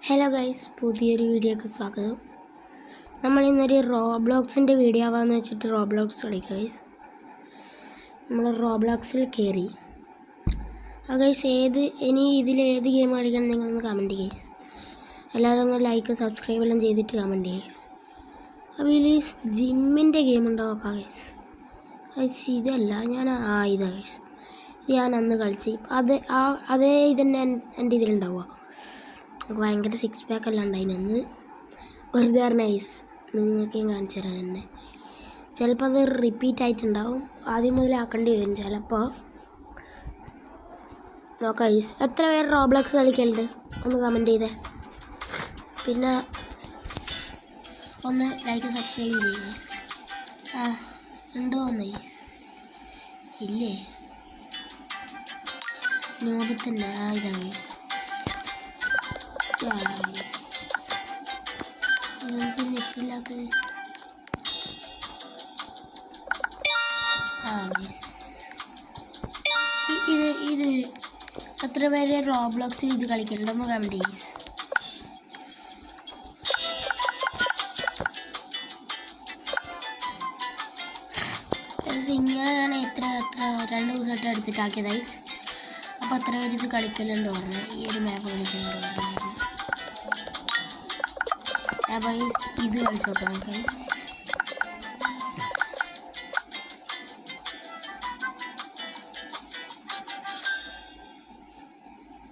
Hello guys, പുതിയൊരു വീഡിയോക്ക് സ്വാഗതം. നമ്മൾ ഇന്നൊരു റോബ്ലോക്സിൻ്റെ വീഡിയോ ആവാമെന്ന് വെച്ചിട്ട് റോബ്ലോക്സ് കളിക്കുക ഗൈസ്. നമ്മൾ റോബ്ലോക്സിൽ കയറി. ഗൈസ് ഇനി ഇതിലേത് ഗെയിം കളിക്കണം നിങ്ങളൊന്ന് കമൻറ്റ് ഗൈസ്. എല്ലാവരും ഒന്ന് ലൈക്ക് സബ്സ്ക്രൈബ് എല്ലാം ചെയ്തിട്ട് കമൻറ്റ് ഗൈസ്. അപ്പോൾ ഇതിൽ ജിമ്മിൻ്റെ ഗെയിം ഉണ്ടാവും ഗൈസ്. ഗൈസ് ഇതല്ല ഇതാ ഗൈസ്. ഇത് ഞാൻ അന്ന് കളിച്ച് അതേ ഇതന്നെ എൻ്റെ ഇതിലുണ്ടാവുക. നമുക്ക് ഭയങ്കര സിക്സ് പാക്ക് എല്ലാം ഉണ്ടായിന് അന്ന്. വെറുതെ നൈസ് നിങ്ങൾക്കും കാണിച്ചു തരാൻ തന്നെ. ചിലപ്പോൾ അത് റിപ്പീറ്റ് ആയിട്ടുണ്ടാവും, ആദ്യം മുതൽ ആക്കേണ്ടി വരും ചിലപ്പോൾ. നോക്കാം ഗൈസ്, എത്ര പേര് റോബ്ലോക്സ് കളിക്കലുണ്ട് ഒന്ന് കമൻറ്റ് ചെയ്തേ. പിന്നെ ഒന്ന് ലൈക്ക് സബ്സ്ക്രൈബ് ചെയ്യും ഗൈസ്. ഉണ്ടോ ഒന്ന് ഗൈസ്? ഇല്ലേ, നോക്കത്തന്നെ ഇതാ ഗൈസ്. നമുക്ക് നെറ്റില്ലാത്തത് ഇത് എത്ര പേര് റോബ്ലോക്സിൽ ഇത് കളിക്കലുണ്ടെന്ന് കമൻറ്റ് ചെയ്യും. ഇങ്ങനെ ഞാൻ എത്ര 2 ദിവസമായിട്ട് എടുത്തിട്ടാക്കിയതായി. അപ്പോൾ അത്ര പേര് ഇത് കളിക്കലുണ്ട് പറഞ്ഞു, ഈ ഒരു മാപ്പ് കളിക്കലുണ്ട് പറഞ്ഞു. ഇത് കളിച്ച് നോക്കാം ഗൈസ്.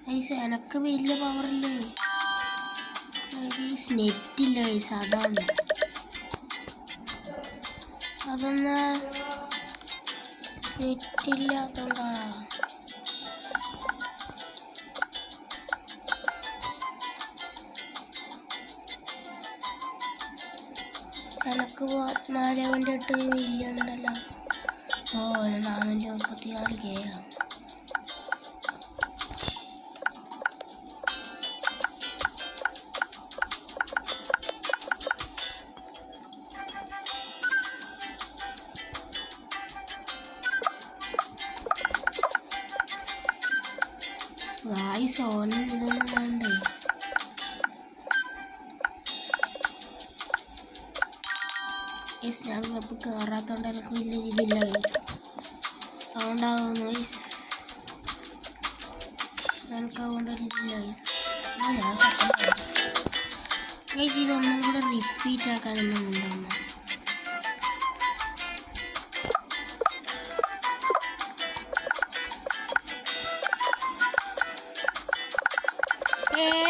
ഗൈസ് എനക്ക് വലിയ പവറില്ലേ ഗൈസ്, നെറ്റില്ല ഗൈസ്, അതൊന്ന് നെറ്റില്ലാത്തോണ്ടാണ്. എനക്ക് 4.8 മില്യൺ ഉണ്ടല്ലോ. 434K ആണ്. ഓനും ഇതൊന്നും വേണ്ടേ. ഞാൻ ക്ലബ് കയറാത്തോണ്ട് എനിക്ക് വലിയ രീതിയില്ല ഗൈസ്, അതുകൊണ്ടാകുന്നു ഗൈസ്. എനിക്ക് അതുകൊണ്ടൊരു ഇതില്ല ഗൈസ്. ഇതൊന്നും കൂടെ റിപ്പീറ്റ് ആക്കാനൊന്നും ഉണ്ടാകുന്നു.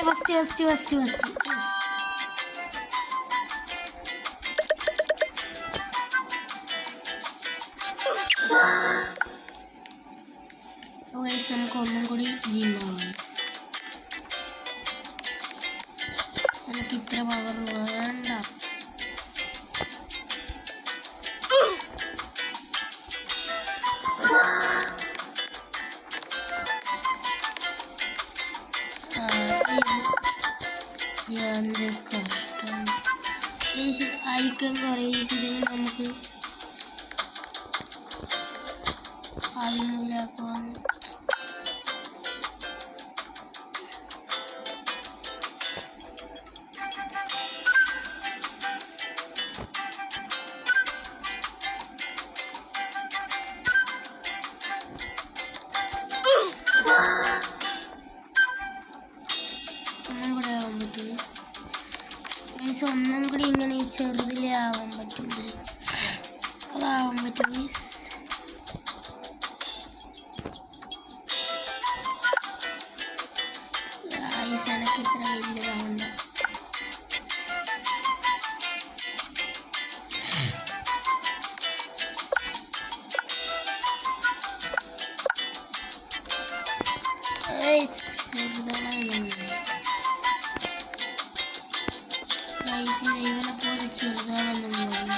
ഫസ്റ്റ് നമുക്ക് ഒന്നും കൂടി ജിമ്മാവാം. എനിക്ക് ഇത്ര പവർ വേണ്ട. എന്ത് കഷ്ടം ആയിരിക്കും കുറേ ഇതിന് നമുക്ക് ആദ്യം മുതലാക്കുവാൻ. ഒന്നും കൂടി ഇങ്ങനെ ചെറുതിലേ ആവാൻ പറ്റും, അതാവാൻ പറ്റും. എനിക്ക് ഇത്ര വലിയതാവണ്ട. ഇവനെ പോലെ ചെറുതാണെന്നുണ്ട്.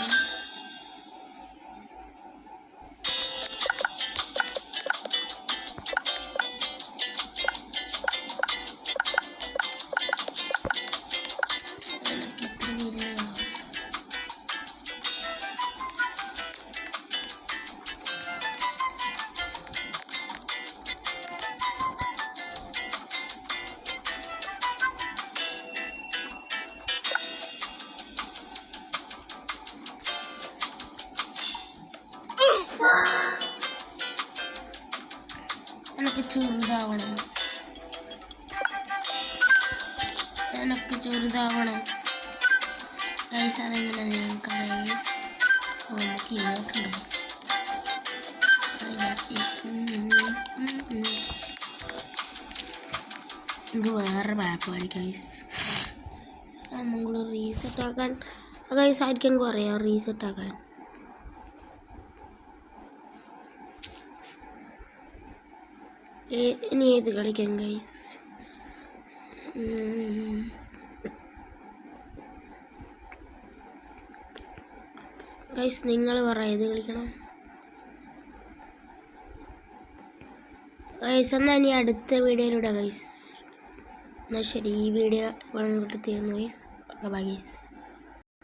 ചെറുതാവണം. ഞാനൊക്കെ ചെറുതാവണം ഗൈസ്. അതെങ്ങനെയാണ് ഞങ്ങൾക്കറിയാം ഗൈസ്. നമുക്ക് ഇങ്ങോട്ടുണ്ട് നമുക്ക് വേറെ മാപ്പ് കളി ഗൈസ്. നമ്മൾ റീസെറ്റ് ആക്കാൻ ഗൈസ് ആയിരിക്കും പറയാം റീസെറ്റ് ആക്കാൻ. ഇനി ഏത് കളിക്കാം ഗൈസ്? ഗൈസ് നിങ്ങൾ പറ ഏത് കളിക്കണം ഗൈസ്? എന്നാൽ ഇനി അടുത്ത വീഡിയോയിലൂടെ ഗൈസ്. എന്നാൽ ശരി, ഈ വീഡിയോ വളരെ തീർന്നു ഗൈസ്. Okay bye guys.